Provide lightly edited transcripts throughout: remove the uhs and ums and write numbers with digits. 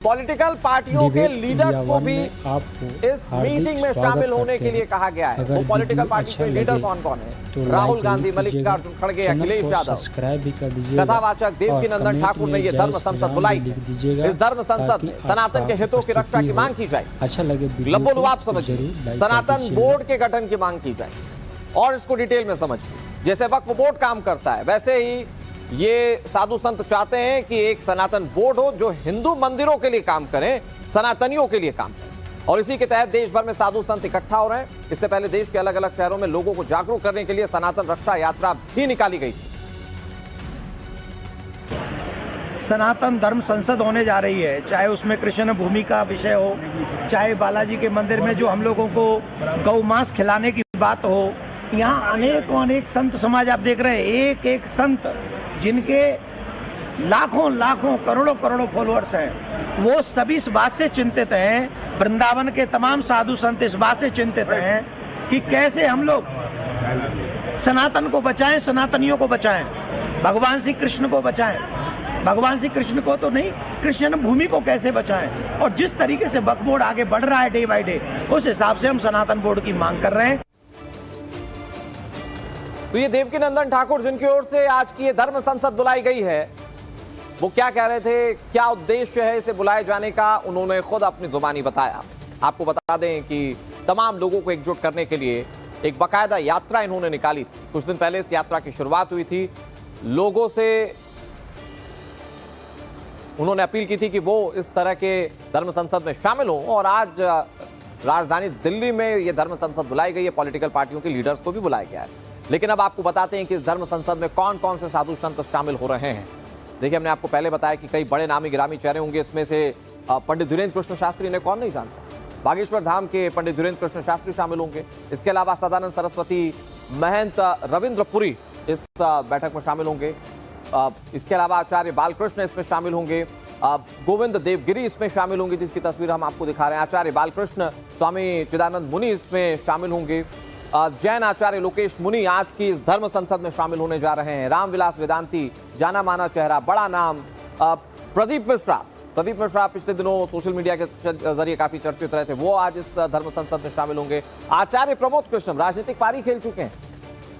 Political पार्टियों के leaders को भी इस मीटिंग में शामिल होने के लिए कहा गया है। वो पॉलिटिकल पार्टी के लीडर कौन कौन है? राहुल गांधी, मल्लिकार्जुन खड़गे, अखिलेश यादव, कथावाचक देवकीनंदन ठाकुर ने ये धर्म संसद बुलाई। इस धर्म संसद में सनातन के हितों की रक्षा की मांग की जाए। अच्छा लगे लब्बोलुआब समझिए, सनातन बोर्ड के गठन की मांग की जाए और इसको डिटेल में समझिए। जैसे वक्फ बोर्ड काम करता है वैसे ही ये साधु संत चाहते हैं कि एक सनातन बोर्ड हो जो हिंदू मंदिरों के लिए काम करें, सनातनियों के लिए काम करें। और इसी के तहत देश भर में साधु संत इकट्ठा हो रहे हैं। इससे पहले देश के अलग अलग शहरों में लोगों को जागरूक करने के लिए सनातन रक्षा यात्रा भी निकाली गई थी। सनातन धर्म संसद होने जा रही है, चाहे उसमें कृष्ण भूमि का विषय हो, चाहे बालाजी के मंदिर में जो हम लोगों को गौ मांस खिलाने की बात हो। यहाँ अनेक संत समाज आप देख रहे हैं, एक एक संत जिनके लाखों लाखों करोड़ों करोड़ों फॉलोअर्स हैं, वो सभी इस बात से चिंतित हैं। वृंदावन के तमाम साधु संत इस बात से चिंतित हैं कि कैसे हम लोग सनातन को बचाएं, सनातनियों को बचाएं, भगवान श्री कृष्ण को बचाएं। भगवान श्री कृष्ण को तो नहीं, कृष्ण भूमि को कैसे बचाएं। और जिस तरीके से वक्फ बोर्ड आगे बढ़ रहा है डे बाय डे, उस हिसाब से हम सनातन बोर्ड की मांग कर रहे हैं। तो ये देवकीनंदन ठाकुर जिनकी ओर से आज की ये धर्म संसद बुलाई गई है, वो क्या कह रहे थे, क्या उद्देश्य है इसे बुलाए जाने का, उन्होंने खुद अपनी जुबानी बताया। आपको बता दें कि तमाम लोगों को एकजुट करने के लिए एक बाकायदा यात्रा इन्होंने निकाली थी। कुछ दिन पहले इस यात्रा की शुरुआत हुई थी। लोगों से उन्होंने अपील की थी कि वो इस तरह के धर्म संसद में शामिल हों और आज राजधानी दिल्ली में यह धर्म संसद बुलाई गई है। पॉलिटिकल पार्टियों के लीडर्स को भी बुलाया गया है। लेकिन अब आपको बताते हैं कि इस धर्म संसद में कौन कौन से साधु संत शामिल हो रहे हैं। देखिए, हमने आपको पहले बताया कि कई बड़े नामी गिरामी चेहरे होंगे। इसमें से पंडित धीरेन्द्र कृष्ण शास्त्री ने कौन नहीं जानता। बागेश्वर धाम के पंडित धीरेन्द्र कृष्ण शास्त्री शामिल होंगे। इसके अलावा सदानंद सरस्वती, महंत रविंद्रपुरी इस बैठक में शामिल होंगे। इसके अलावा आचार्य बालकृष्ण इसमें शामिल होंगे। गोविंद देवगिरी इसमें शामिल होंगे, जिसकी तस्वीर हम आपको दिखा रहे हैं। आचार्य बालकृष्ण, स्वामी चिदानंद मुनि इसमें शामिल होंगे। जैन आचार्य लोकेश मुनि आज की इस धर्म संसद में शामिल होने जा रहे हैं। रामविलास वेदांती, जाना माना चेहरा, बड़ा नाम, प्रदीप मिश्रा पिछले दिनों सोशल मीडिया के जरिए काफी चर्चित रहे थे, वो आज इस धर्म संसद में शामिल होंगे। आचार्य प्रमोद कृष्ण राजनीतिक पारी खेल चुके हैं,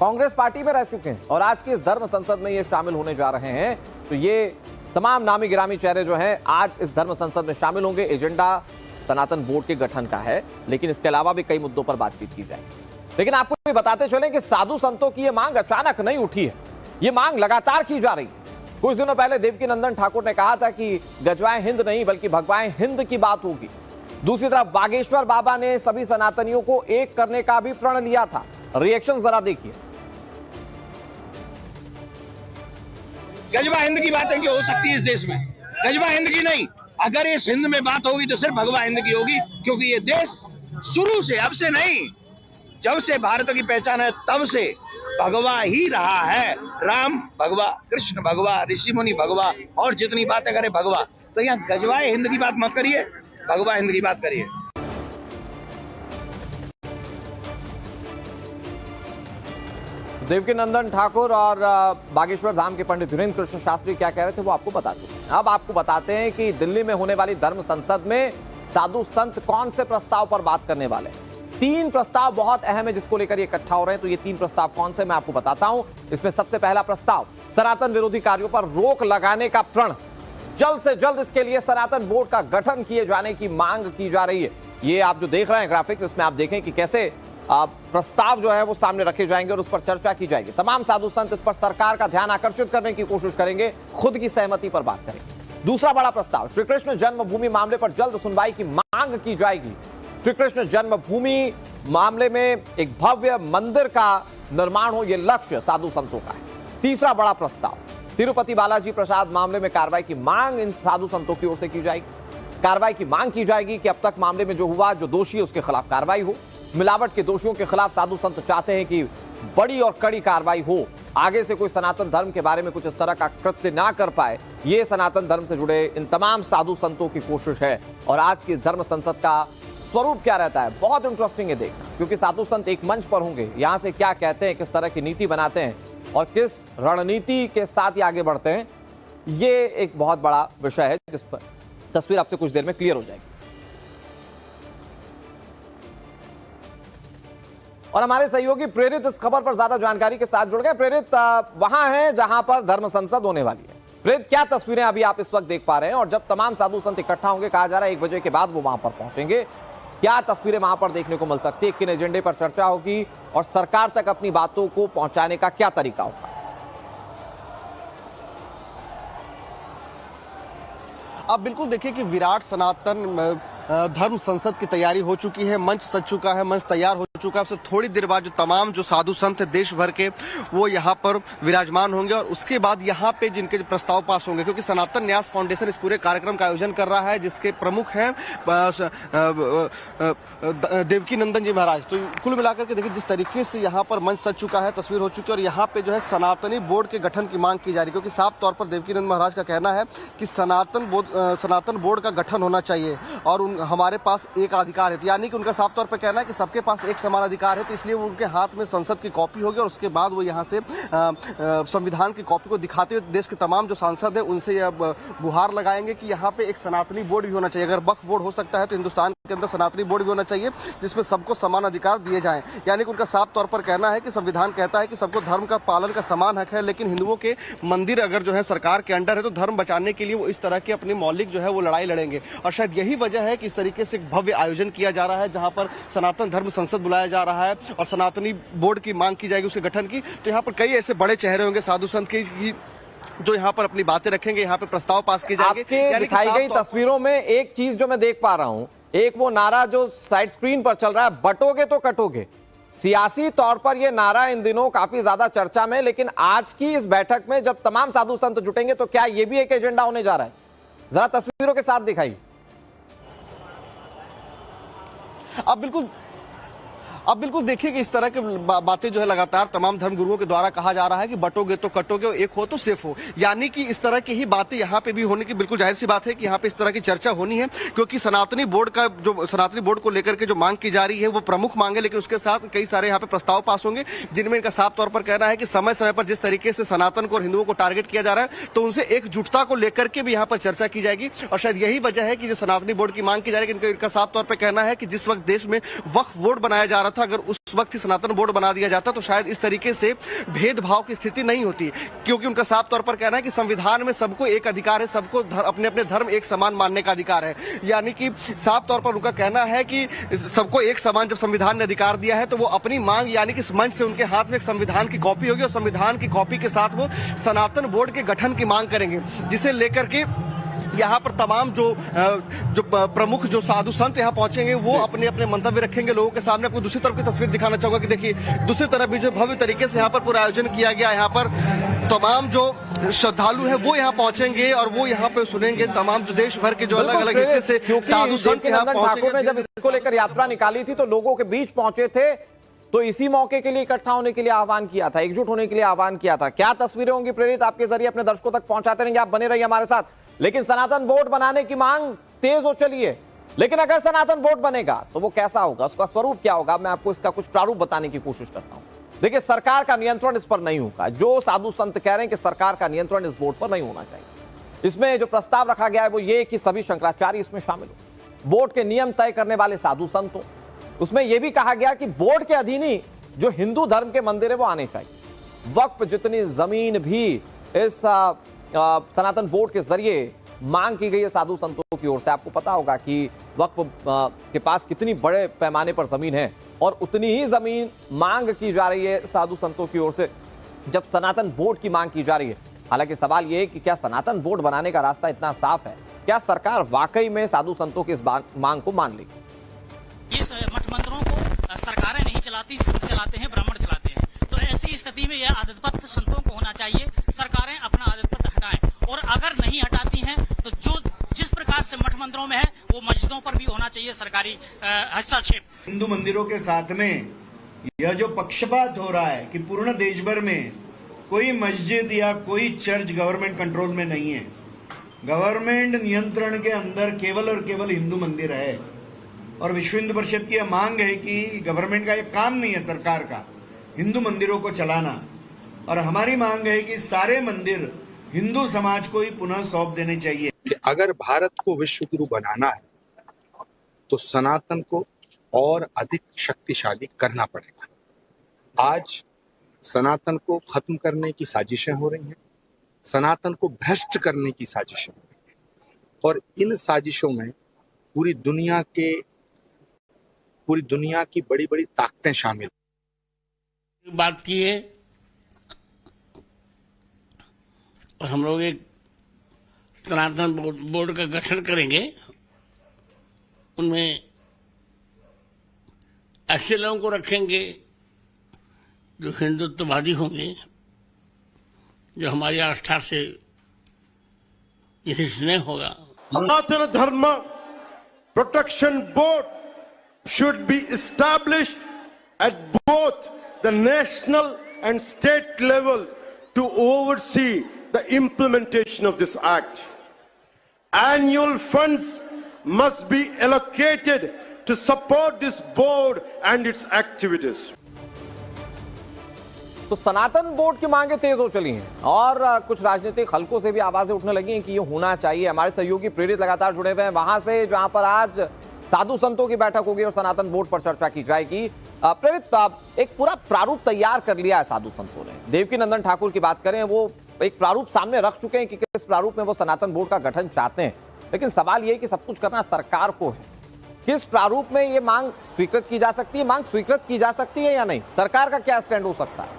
कांग्रेस पार्टी में रह चुके हैं और आज की इस धर्म संसद में ये शामिल होने जा रहे हैं। तो ये तमाम नामी गिरामी चेहरे जो हैं आज इस धर्म संसद में शामिल होंगे। एजेंडा सनातन बोर्ड के गठन का है, लेकिन इसके अलावा भी कई मुद्दों पर बातचीत की जाएगी। लेकिन आपको भी बताते चलें कि साधु संतों की यह मांग अचानक नहीं उठी है, यह मांग लगातार की जा रही है। कुछ दिनों पहले देवकीनंदन ठाकुर ने कहा था कि गजवाए हिंद नहीं बल्कि भगवाए हिंद की बात होगी। दूसरी तरफ बागेश्वर बाबा ने सभी सनातनियों को एक करने का भी प्रण लिया था। रिएक्शन जरा देखिए। गजवा हिंद की बात है कि हो सकती है इस देश में, गजवा हिंद की नहीं। अगर इस हिंद में बात होगी तो सिर्फ भगवा हिंद की होगी, क्योंकि ये देश शुरू से, अब से नहीं, जब से भारत की पहचान है तब से भगवा ही रहा है। राम भगवा, कृष्ण भगवा, ऋषि मुनि भगवा, और जितनी बातें करे भगवा। तो यहाँ गजवाए हिंद की बात मत करिए, भगवा हिंद की बात करिए। देवकीनंदन ठाकुर और बागेश्वर धाम के पंडित धीरेन्द्र कृष्ण शास्त्री क्या कह रहे थे वो आपको बता दें। अब आपको बताते हैं कि दिल्ली में होने वाली धर्म संसद में साधु संत कौन से प्रस्ताव पर बात करने वाले हैं। 3 प्रस्ताव बहुत अहम है जिसको लेकर ये इकट्ठा हो रहे हैं। तो ये 3 प्रस्ताव कौन से मैं आपको बताता हूं। इसमें सबसे पहला प्रस्ताव, सनातन विरोधी कार्यों पर रोक लगाने का प्रण। जल्द से जल्द इसके लिए सनातन बोर्ड का गठन किए जाने की मांग की जा रही है। ये आप जो देख रहे हैं ग्राफिक्स, इसमें आप देखें कि कैसे प्रस्ताव जो है वो सामने रखे जाएंगे और उस पर चर्चा की जाएगी। तमाम साधु संत इस पर सरकार का ध्यान आकर्षित करने की कोशिश करेंगे, खुद की सहमति पर बात करेंगे। दूसरा बड़ा प्रस्ताव, श्री कृष्ण जन्मभूमि मामले पर जल्द सुनवाई की मांग की जाएगी। श्री कृष्ण जन्मभूमि मामले में एक भव्य मंदिर का निर्माण हो, यह लक्ष्य साधु संतों का है। तीसरा बड़ा प्रस्ताव, तिरुपति बालाजी प्रसाद मामले में कार्रवाई की मांग इन साधु संतों की ओर से की जाएगी। कार्रवाई की मांग की जाएगी कि अब तक मामले में जो हुआ, जो दोषी है उसके खिलाफ कार्रवाई हो। मिलावट के दोषियों के खिलाफ साधु संत चाहते हैं कि बड़ी और कड़ी कार्रवाई हो, आगे से कोई सनातन धर्म के बारे में कुछ इस तरह का कृत्य ना कर पाए। ये सनातन धर्म से जुड़े इन तमाम साधु संतों की कोशिश है। और आज की धर्म संसद का स्वरूप क्या रहता है, बहुत इंटरेस्टिंग है देखना, क्योंकि साधु संत एक मंच पर होंगे, यहां से क्या कहते हैं, किस तरह की नीति बनाते हैं और किस रणनीति के साथ ये आगे बढ़ते हैं, ये एक बहुत बड़ा विषय है जिस पर तस्वीर आपसे कुछ देर में क्लियर हो जाएगी। और हमारे सहयोगी प्रेरित इस खबर पर ज्यादा जानकारी के साथ जुड़ गए। प्रेरित, वहां है जहां पर धर्म संसद होने वाली है। प्रेरित, क्या तस्वीरें अभी आप इस वक्त देख पा रहे हैं? और जब तमाम साधु संत इकट्ठा होंगे, कहा जा रहा है 1 बजे के बाद वो वहां पर पहुंचेंगे, क्या तस्वीरें वहां पर देखने को मिल सकती है? किन एजेंडे पर चर्चा होगी और सरकार तक अपनी बातों को पहुंचाने का क्या तरीका होगा? आप बिल्कुल देखिए कि विराट सनातन धर्म संसद की तैयारी हो चुकी है, मंच सज चुका है, मंच तैयार हो चुका है। उससे थोड़ी देर बाद जो तमाम जो साधु संत है देश भर के, वो यहाँ पर विराजमान होंगे और उसके बाद यहाँ पे जिनके प्रस्ताव पास होंगे, क्योंकि सनातन न्यास फाउंडेशन इस पूरे कार्यक्रम का आयोजन कर रहा है, जिसके प्रमुख हैं देवकी नंदन जी महाराज। तो कुल मिलाकर के देखिए जिस तरीके से यहाँ पर मंच सज चुका है, तस्वीर हो चुकी है और यहाँ पे जो है सनातनी बोर्ड के गठन की मांग की जा रही है, क्योंकि साफ तौर पर देवकी नंदन महाराज का कहना है कि सनातन बोर्ड का गठन होना चाहिए और हमारे पास एक अधिकार है। यानी कि उनका साफ तौर पर कहना है कि सबके पास एक समान अधिकार है, तो इसलिए वो उनके हाथ में संसद की कॉपी होगी और उसके बाद वो यहाँ से संविधान की कॉपी को दिखाते हुए देश के तमाम जो सांसद है उनसे यह गुहार लगाएंगे कि यहाँ पे एक सनातनी बोर्ड भी होना चाहिए। अगर वक्फ बोर्ड हो सकता है तो हिंदुस्तान के अंदर सनातनी बोर्ड भी होना चाहिए, जिसमें सबको समान अधिकार दिए जाएं। यानी कि उनका साफ तौर पर कहना है कि संविधान कहता है कि सबको धर्म का पालन का समान हक है, लेकिन हिंदुओं के मंदिर अगर जो है सरकार के अंडर है तो धर्म बचाने के लिए वो इस तरह की अपनी मौलिक जो है वो लड़ाई लड़ेंगे। और शायद यही वजह है कि इस तरीके से भव्य आयोजन किया जा रहा है, जहां पर सनातन धर्म संसद बुलाया जा रहा है और सनातनी बोर्ड की मांग की जाएगी उसके गठन की। तो यहाँ पर कई ऐसे बड़े चेहरे होंगे साधु संत के जो यहाँ पर अपनी बातें रखेंगे, यहाँ पे प्रस्ताव पास किए जाएंगे। दिखाई गई तस्वीरों में एक चीज जो मैं देख पा रहा हूं, एक वो नारा जो साइड स्क्रीन पर चल रहा है, बटोगे तो कटोगे। सियासी तौर पर यह नारा इन दिनों काफी ज्यादा चर्चा में, लेकिन आज की इस बैठक में जब तमाम साधु संत जुटेंगे तो क्या यह भी एक एजेंडा होने जा रहा है? जरा तस्वीरों के साथ दिखाइए। अब बिल्कुल देखिए कि इस तरह की बातें जो है लगातार तमाम धर्मगुरुओं के द्वारा कहा जा रहा है कि बटोगे तो कटोगे, एक हो तो सेफ हो। यानी कि इस तरह की ही बातें यहाँ पे भी होने की बिल्कुल जाहिर सी बात है कि यहाँ पे इस तरह की चर्चा होनी है, क्योंकि सनातनी बोर्ड को लेकर के जो मांग की जा रही है वो प्रमुख मांग है, लेकिन उसके साथ कई सारे यहाँ पे प्रस्ताव पास होंगे, जिनमें इनका साफ तौर पर कहना है कि समय समय पर जिस तरीके से सनातन को और हिंदुओं को टारगेट किया जा रहा है तो उनसे एकजुटता को लेकर के भी यहाँ पर चर्चा की जाएगी। और शायद यही वजह है कि जो सनातनी बोर्ड की मांग की जा रही है, इनका साफ तौर पर कहना है कि जिस वक्त देश में वक्फ बोर्ड बनाया जा रहा था, अगर उस वक्त सनातन बोर्ड बना दिया जाता तो शायद इस तरीके से भेदभाव की स्थिति नहीं होती, क्योंकि उनका साफ तौर पर कहना है कि संविधान में सबको एक अधिकार है, सबको अपने अपने धर्म एक समान मानने का अधिकार है। यानी कि साफ तौर पर उनका कहना है कि सबको एक समान जब संविधान ने अधिकार दिया है तो वो अपनी मांग, यानी कि इस मंच से उनके हाथ में एक संविधान की कॉपी होगी और संविधान की कॉपी के साथ वो सनातन बोर्ड के गठन की मांग करेंगे, जिसे लेकर के यहाँ पर तमाम जो प्रमुख जो साधु संत यहाँ पहुंचेंगे वो अपने अपने मंतव्य रखेंगे लोगों के सामने। आपको दूसरी तरफ की तस्वीर दिखाना चाहूंगा कि देखिए दूसरी तरफ भी जो भव्य तरीके से यहाँ पर पूरा आयोजन किया गया, यहाँ पर तमाम जो श्रद्धालु हैं वो यहाँ पहुंचेंगे और वो यहाँ पे सुनेंगे तमाम जो देश भर के जो अलग अलग हिस्से से साधु संत यहाँ पहुंचेंगे। जब इसको लेकर यात्रा निकाली थी तो लोगों के बीच पहुंचे थे, तो इसी मौके के लिए इकट्ठा होने के लिए आह्वान किया था, एकजुट होने के लिए आह्वान किया था। क्या तस्वीरें होंगी प्रेरित, आपके जरिए अपने दर्शकों तक पहुंचाते रहेंगे, आप बने रहिए हमारे साथ। लेकिन सनातन बोर्ड बनाने की मांग तेज हो चली है, लेकिन अगर सनातन बोर्ड बनेगा तो वो कैसा होगा, उसका स्वरूप क्या होगा, मैं आपको इसका कुछ प्रारूप बताने की कोशिश करता हूं। देखिए, सरकार का नियंत्रण इस पर नहीं होगा। जो साधु संत कह रहे हैं कि सरकार का नियंत्रण इस बोर्ड पर नहीं होना चाहिए, इसमें जो प्रस्ताव रखा गया है वो ये कि सभी शंकराचार्य इसमें शामिल हो, बोर्ड के नियम तय करने वाले साधु संत हो। उसमें यह भी कहा गया कि बोर्ड के अधीन ही जो हिंदू धर्म के मंदिर है वो आने चाहिए। वक्फ जितनी जमीन भी इस सनातन बोर्ड के जरिए मांग की गई है साधु संतों की ओर से, आपको पता होगा कि वक्फ के पास कितनी बड़े पैमाने पर जमीन है और उतनी ही जमीन मांग की जा रही है साधु संतों की ओर से जब सनातन बोर्ड की मांग की जा रही है। हालांकि सवाल यह है कि क्या सनातन बोर्ड बनाने का रास्ता इतना साफ है, क्या सरकार वाकई में साधु संतों की इस मांग को मान लेगी? इस मठ मंदिरों को सरकारें नहीं चलाती, संत चलाते हैं, ब्राह्मण चलाते हैं। तो ऐसी स्थिति में यह आदतपत संतों को होना चाहिए, सरकारें अपना आदतपत हटाएं, और अगर नहीं हटाती हैं तो जो जिस प्रकार से मठ मंदिरों में है वो मस्जिदों पर भी होना चाहिए सरकारी हस्तक्षेप। हिंदू मंदिरों के साथ में यह जो पक्षपात हो रहा है कि पूर्ण देश भर में कोई मस्जिद या कोई चर्च गवर्नमेंट कंट्रोल में नहीं है, गवर्नमेंट नियंत्रण के अंदर केवल और केवल हिंदू मंदिर है। और विश्व हिंदू परिषद की यह मांग है कि गवर्नमेंट का यह काम नहीं है सरकार का हिंदू मंदिरों को चलाना, और हमारी मांग है कि सारे मंदिर हिंदू समाज को ही पुनः सौंप देने चाहिए। अगर भारत को विश्व गुरु बनाना है तो सनातन को और अधिक शक्तिशाली करना पड़ेगा। आज सनातन को खत्म करने की साजिशें हो रही हैं, सनातन को भ्रष्ट करने की साजिशें हो रही हैं, और इन साजिशों में पूरी दुनिया की बड़ी बड़ी ताकतें शामिल बात की है। और हम लोग एक सनातन बोर्ड का गठन करेंगे, उनमें ऐसे लोगों को रखेंगे जो हिंदुत्ववादी होंगे, जो हमारी आस्था से जिसे स्नेह होगा। Sanatana Dharma Protection Board should be established at both the national and state level to oversee the implementation of this act. Annual funds must be allocated to support this board and its activities. तो सनातन board की मांगे तेज हो चली हैं और कुछ राजनीतिक हलकों से भी आवाजें उठने लगी हैं कि ये होना चाहिए। हमारे सहयोगी प्रेरित लगातार जुड़े हुए हैं वहां से, जहां पर आज साधु संतों की बैठक होगी और सनातन बोर्ड पर चर्चा की जाएगी। प्रेरित, एक पूरा प्रारूप तैयार कर लिया है साधु संतों ने। देवकीनंदन ठाकुर की बात करें, वो एक प्रारूप सामने रख चुके हैं कि किस प्रारूप में वो सनातन बोर्ड का गठन चाहते हैं, लेकिन सवाल ये है कि सब कुछ करना सरकार को है। किस प्रारूप में ये मांग स्वीकृत की जा सकती है, मांग स्वीकृत की जा सकती है या नहीं, सरकार का क्या स्टैंड हो सकता है?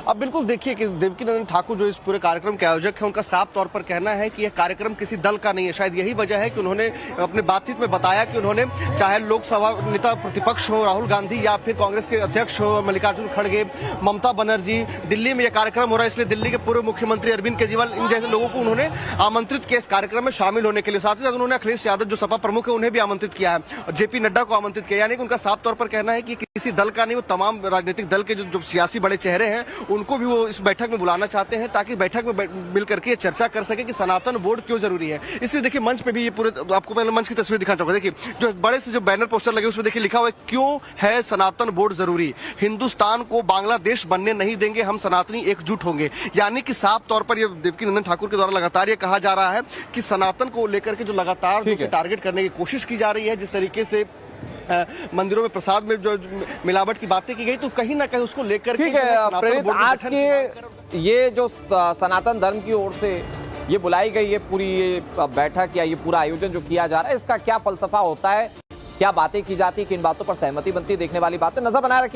अब बिल्कुल देखिए कि देवकीनंदन ठाकुर जो इस पूरे कार्यक्रम के आयोजक हैं, उनका साफ तौर पर कहना है कि यह कार्यक्रम किसी दल का नहीं है। शायद यही वजह है कि उन्होंने अपनी बातचीत में बताया कि उन्होंने चाहे लोकसभा नेता प्रतिपक्ष हो राहुल गांधी या फिर कांग्रेस के अध्यक्ष हो मल्लिकार्जुन खड़गे, ममता बनर्जी, दिल्ली में यह कार्यक्रम हो रहा है, इसलिए दिल्ली के पूर्व मुख्यमंत्री अरविंद केजरीवाल, इन जैसे लोगों को उन्होंने आमंत्रित किया इस कार्यक्रम में शामिल होने के लिए। साथ ही साथ उन्होंने अखिलेश यादव जो सपा प्रमुख है उन्हें भी आमंत्रित किया है और जेपी नड्डा को आमंत्रित किया। यानी कि उनका साफ तौर पर कहना है कि किसी दल का नहीं, वो तमाम राजनीतिक दल के जो सियासी बड़े चेहरे हैं उनको भी वो इस बैठक में बुलाना चाहते हैं, ताकि बैठक में मिलकर के चर्चा कर सके कि सनातन बोर्ड क्यों जरूरी है। इसलिए देखिए मंच पे भी ये पूरे, आपको पहले मंच की तस्वीर दिखाना चाहूंगा। देखिए जो बड़े से जो बैनर पोस्टर लगे उसमें देखिए लिखा हुआ है, क्यों है सनातन बोर्ड जरूरी, हिंदुस्तान को बांग्लादेश बनने नहीं देंगे, हम सनातनी एकजुट होंगे। यानी कि साफ तौर पर ये देवकीनंदन ठाकुर के द्वारा लगातार ये कहा जा रहा है कि सनातन को लेकर के जो लगातार टारगेट करने की कोशिश की जा रही है, जिस तरीके से मंदिरों में प्रसाद में जो मिलावट की बातें की गई, तो कहीं ना कहीं उसको लेकर के आज के ये जो सनातन धर्म की ओर से ये बुलाई गई ये पूरी ये बैठक या ये पूरा आयोजन जो किया जा रहा है, इसका क्या फलसफा होता है, क्या बातें की जाती है, किन बातों पर सहमति बनती है, देखने वाली बातें। नजर बनाए रखिए।